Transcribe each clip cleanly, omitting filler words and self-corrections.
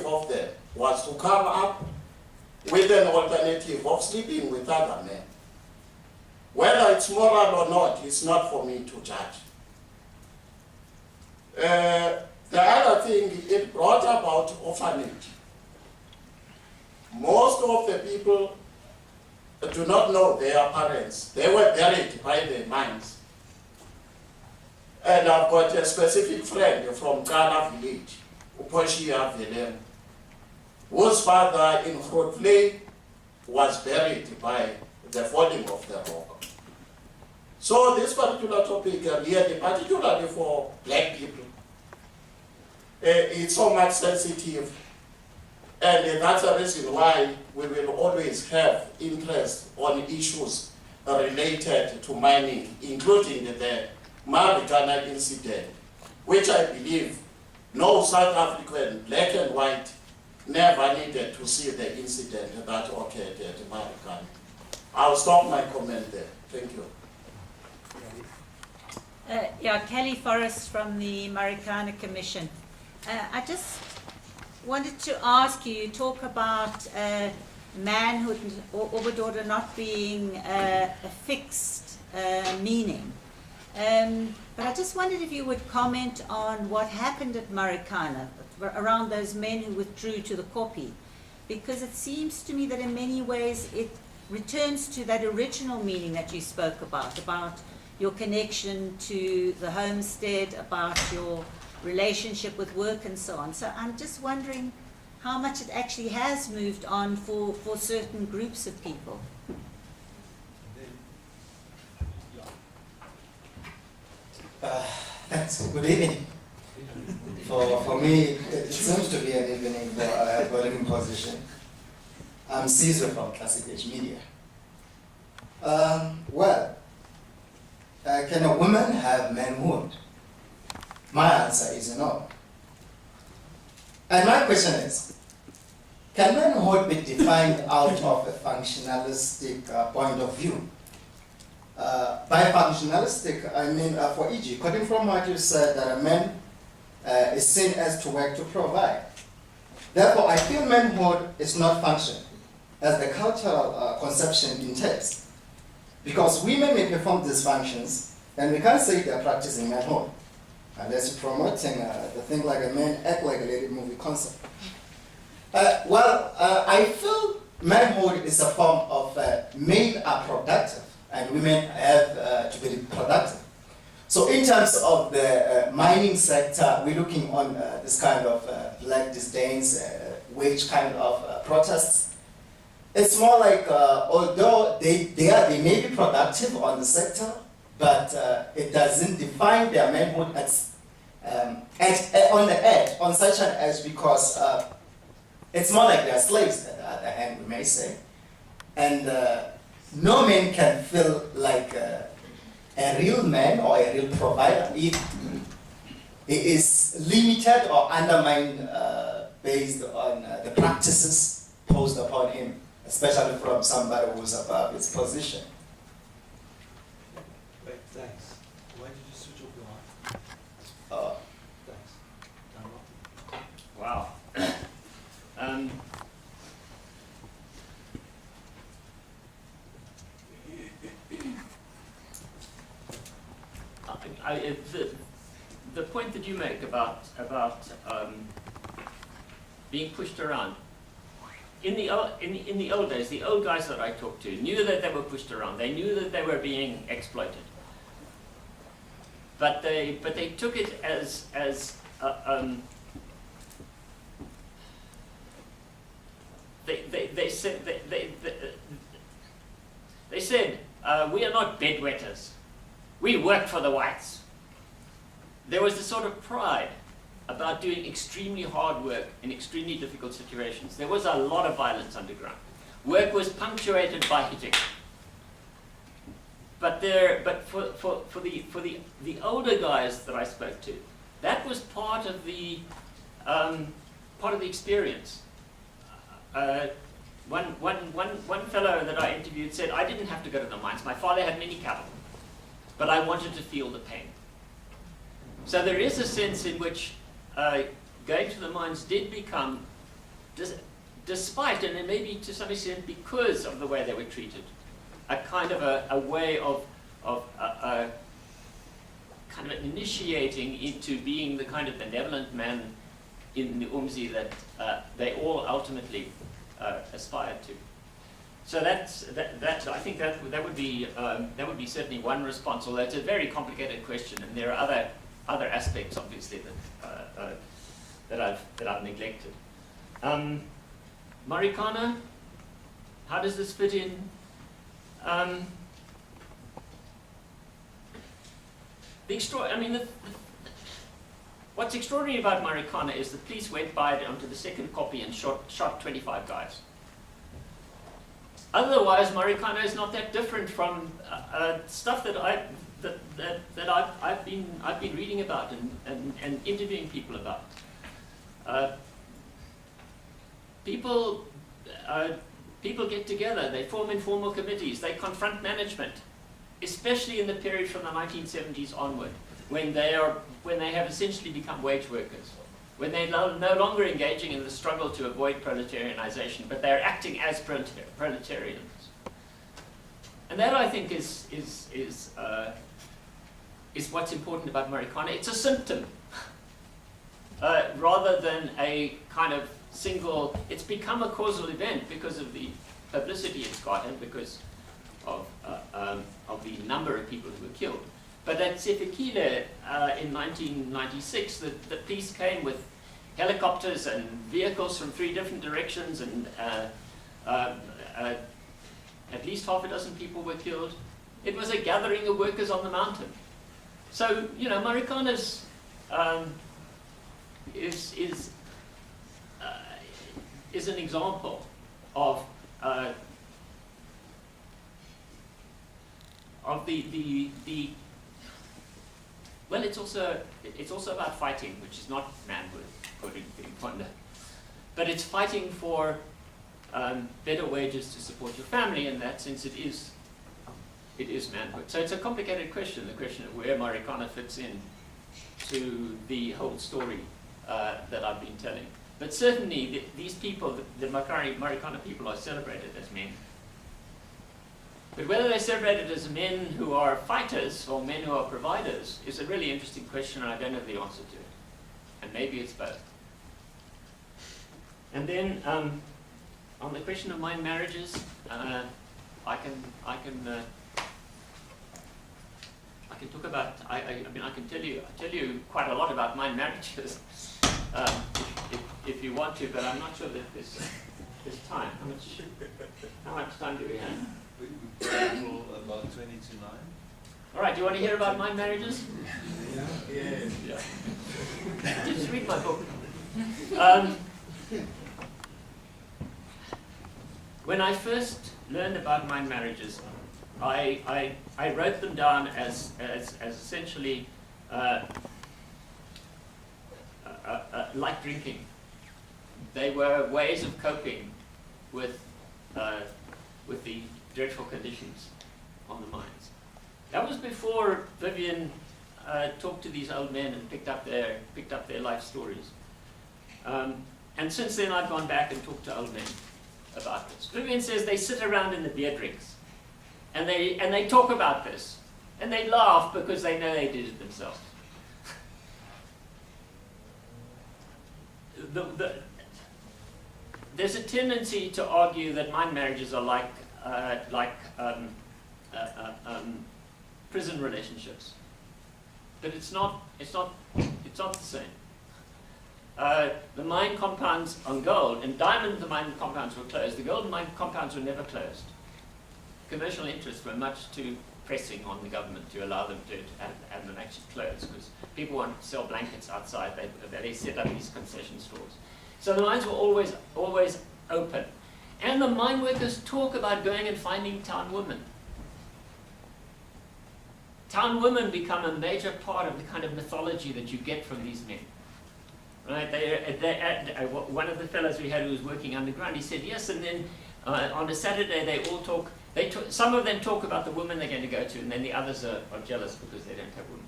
of them was to come up with an alternative of sleeping with other men. Whether it's moral or not, it's not for me to judge. The other thing, it brought about orphanage. Most of the people do not know their parents. They were buried by their minds. And I've got a specific friend from Ghana village, Uposhia Velem, whose father in Grootplay was buried by the falling of the rock. So this particular topic, really, particularly for black people, it's so much sensitive, and that's the reason why we will always have interest on issues related to mining, including the Marikana incident, which I believe no South African, black and white, never needed to see the incident that occurred at Marikana. I'll stop my comment there. Thank you. Yeah, Kelly Forrest from the Marikana Commission. I just wanted to ask you, you talk about manhood or Obadorda not being a fixed meaning. But I just wondered if you would comment on what happened at Marikana around those men who withdrew to the Kopi, because it seems to me that in many ways it returns to that original meaning that you spoke about your connection to the homestead, about your relationship with work and so on. So I'm just wondering how much it actually has moved on for certain groups of people. Thanks. Good evening. For me, it seems to be an evening for a burning position. I'm Caesar from Classic Age Media. Can a woman have manhood? My answer is no. And my question is, can manhood be defined out of a functionalistic point of view? By functionalistic, I mean, for e.g., quoting from what you said, that a man is seen as to work to provide. Therefore, I feel manhood is not function, as the cultural conception entails. Because women may perform these functions, and we can't say they're practicing manhood, unless you're promoting the thing like a man act like a lady movie concept. I feel manhood is a form of men are productive, and women have to be productive. So in terms of the mining sector, we're looking on this kind of black disdains, wage kind of protests. It's more like, although they may be productive on the sector, but it doesn't define their manhood as on the edge, on such an edge, because it's more like they're slaves at the other hand, we may say. And no man can feel like a real man or a real provider if he is limited or undermined based on the practices posed upon him, especially from somebody who's above his position. Wait, thanks. Why did you switch off your mic? Thanks. Wow. The point that you make about being pushed around, in the old days, the old guys that I talked to knew that they were pushed around. They knew that they were being exploited, but they took it as they said we are not bedwetters. We work for the whites. There was this sort of pride about doing extremely hard work in extremely difficult situations. There was a lot of violence underground. Work was punctuated by hitting. But for the older guys that I spoke to, that was part of the experience. One fellow that I interviewed said, I didn't have to go to the mines. My father had many cattle, but I wanted to feel the pain. So there is a sense in which going to the mines did become despite, and then maybe to some extent because of the way they were treated, a kind of a way of kind of initiating into being the kind of benevolent man in the Umzi that they all ultimately aspired to. So that I think that would be certainly one response. Although it's a very complicated question, and there are other aspects, obviously, that I've neglected. Marikana, how does this fit in? What's extraordinary about Marikana is the police went by it onto the second copy and shot 25 guys. Otherwise, Marikana is not that different from stuff that I've been reading about and interviewing people about. People get together, they form informal committees, they confront management, especially in the period from the 1970s onward, when they have essentially become wage workers, when they're no longer engaging in the struggle to avoid proletarianization, but they're acting as proletarians. And that, I think, is what's important about Marikana. It's a symptom, rather than a kind of single. It's become a causal event because of the publicity it's got and because of the number of people who were killed. But at Sefekile in 1996, the police came with helicopters and vehicles from 3 different directions, and at least half a dozen people were killed. It was a gathering of workers on the mountain. So, Marikana's is an example of the well, it's also about fighting, which is not manhood, according to Fonda, but it's fighting for better wages to support your family. In that sense, it is manhood. So it's a complicated question, the question of where Marikana fits in to the whole story that I've been telling. But certainly, these people, the Marikana people, are celebrated as men. But whether they're celebrated as men who are fighters or men who are providers is a really interesting question, and I don't know the answer to it. And maybe it's both. And then, on the question of mine marriages, I can talk about. I can tell you quite a lot about mine marriages, if you want to. But I'm not sure that there's time. How much time do we have? We about 20 to 9. All right. Do you want to hear about mine marriages? Yeah. Just read my book. When I first learned about mine marriages, I wrote them down as essentially like drinking. They were ways of coping with the dreadful conditions on the mines. That was before Vivian talked to these old men and picked up their life stories. And since then, I've gone back and talked to old men about this. Vivian says they sit around in the beer drinks, and they talk about this, and they laugh because they know they did it themselves. There's a tendency to argue that mine marriages are like prison relationships, but it's not the same. The mine compounds on gold and diamond, the mine compounds were closed. The gold mine compounds were never closed. Commercial interests were much too pressing on the government to allow them to have them actually closed, because people wanted to sell blankets outside. They set up these concession stores. So the mines were always open. And the mine workers talk about going and finding town women. Town women become a major part of the kind of mythology that you get from these men. Right? One of the fellows we had who was working underground, he said yes, and then on a Saturday they all talk. Some of them talk about the woman they're going to go to, and then the others are jealous because they don't have women.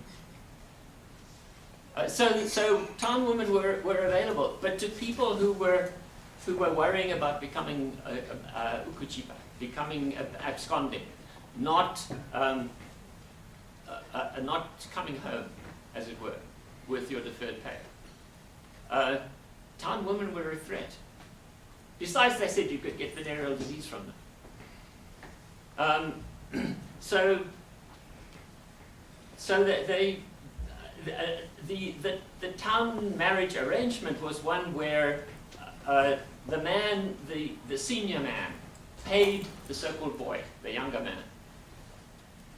So town women were available, but to people who were who were worrying about becoming ukuchipa, becoming absconding, not coming home, as it were, with your deferred pay. Town women were a threat. Besides, they said you could get venereal disease from them. So that the town marriage arrangement was one where the man, the senior man, paid the so-called boy, the younger man,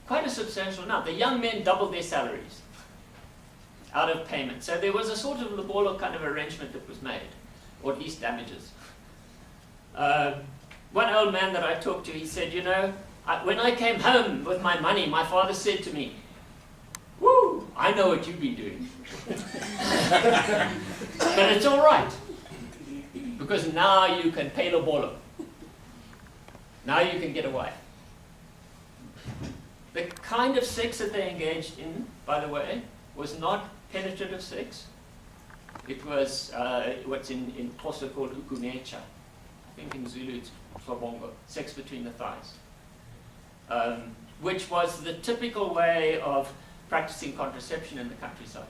quite a substantial amount. The young men doubled their salaries out of payment. So there was a sort of Lobolo kind of arrangement that was made, or at least damages. One old man that I talked to, he said, you know, when I came home with my money, my father said to me, "Woo, I know what you've been doing." But it's all right, because now you can pay Lobolo. Now you can get away. The kind of sex that they engaged in, by the way, was not penetrative sex. It was what's in Xhosa called ukunecha. I think in Zulu it's flabongo, sex between the thighs. Which was the typical way of practicing contraception in the countryside.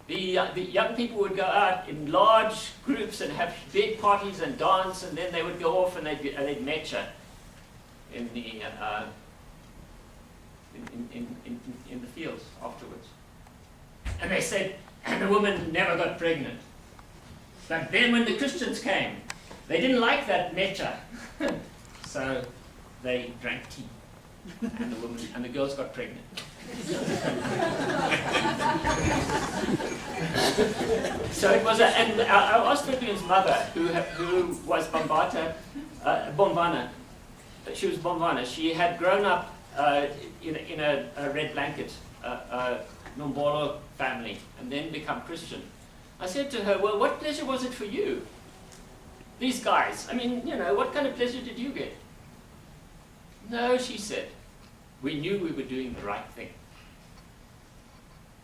The young people would go out in large groups and have big parties and dance, and then they would go off and they'd mecha in the fields afterwards. And they said, and the woman never got pregnant. But then when the Christians came, they didn't like that mecha, so they drank tea, and the girls got pregnant. So it was, and our Australian's mother, who was Bombana, she was Bombana. She had grown up in a red blanket, Nombolo family, and then become Christian. I said to her, well, what pleasure was it for you? These guys, I mean, you know, what kind of pleasure did you get? No, she said, we knew we were doing the right thing.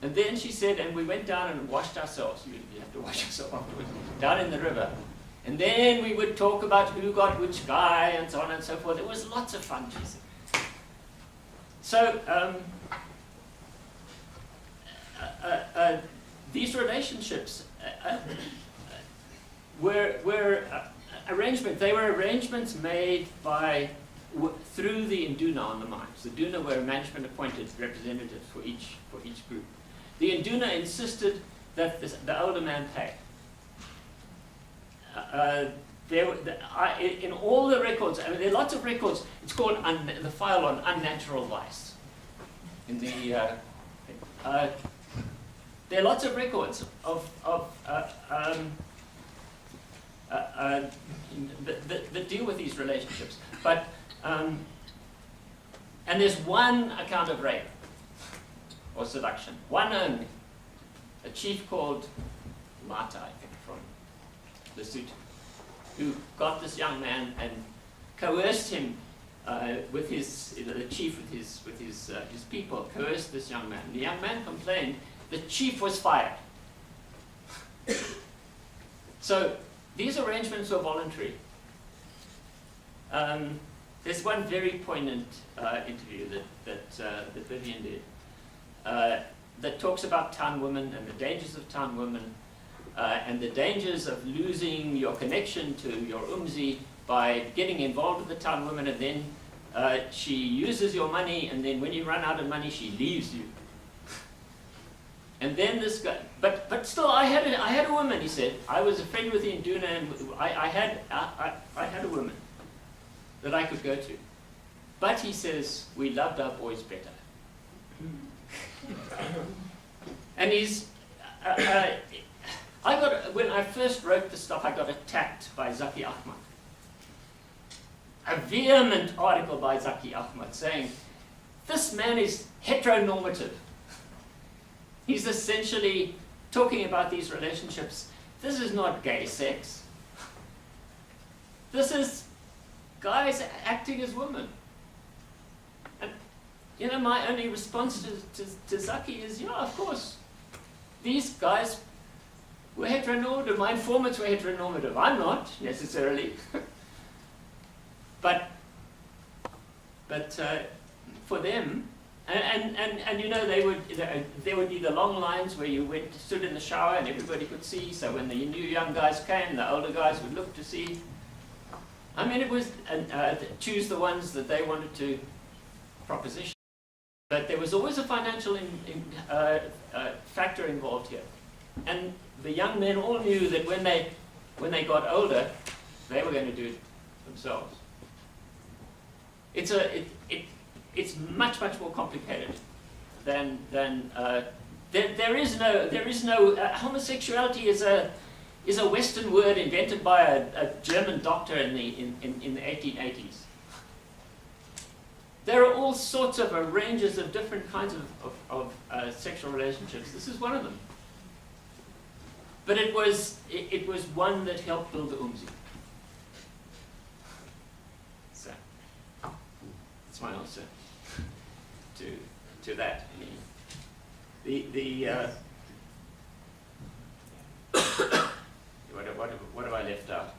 And then she said, and we went down and washed ourselves. You have to wash yourself afterwards, down in the river. And then we would talk about who got which guy and so on and so forth. It was lots of fun, she said. So, these relationships were arrangements. They were arrangements made through the Induna on the mines. The Induna were management appointed representatives for each group. The Induna insisted that the older man pay. In all the records, I mean, there are lots of records. It's called the file on unnatural vice. There are lots of records that deal with these relationships. But and there's one account of rape or seduction, one only. A chief called Mata, I think, from Lesotho, who got this young man and coerced him with the chief with his people coerced this young man. The young man complained. The chief was fired. So these arrangements were voluntary. There's one very poignant interview that Vivian did that talks about town women and the dangers of town women and the dangers of losing your connection to your umzi by getting involved with the town woman, and then she uses your money, and then when you run out of money, she leaves you. And then this guy, but still, I had a woman. He said, I was a friend with the Induna, and I had a woman that I could go to. But he says, we loved our boys better. And when I first wrote the stuff, I got attacked by Zaki Ahmad. A vehement article by Zaki Ahmad saying, this man is heteronormative. He's essentially talking about these relationships. This is not gay sex. This is guys acting as women. And, you know, my only response to Zaki is, yeah, of course. These guys were heteronormative. My informants were heteronormative. I'm not necessarily. but for them, and you know, there would be the long lines where you stood in the shower and everybody could see. So when the new young guys came, the older guys would look to see. I mean, it was choose the ones that they wanted to proposition. But there was always a financial factor involved here. And the young men all knew that when they got older, they were going to do it themselves. It's much more complicated than there is no homosexuality is a Western word invented by a German doctor in the 1880s. There are all sorts of ranges of different kinds of sexual relationships. This is one of them. But it was one that helped build the UMSI. So that's my answer to that. What have I left out?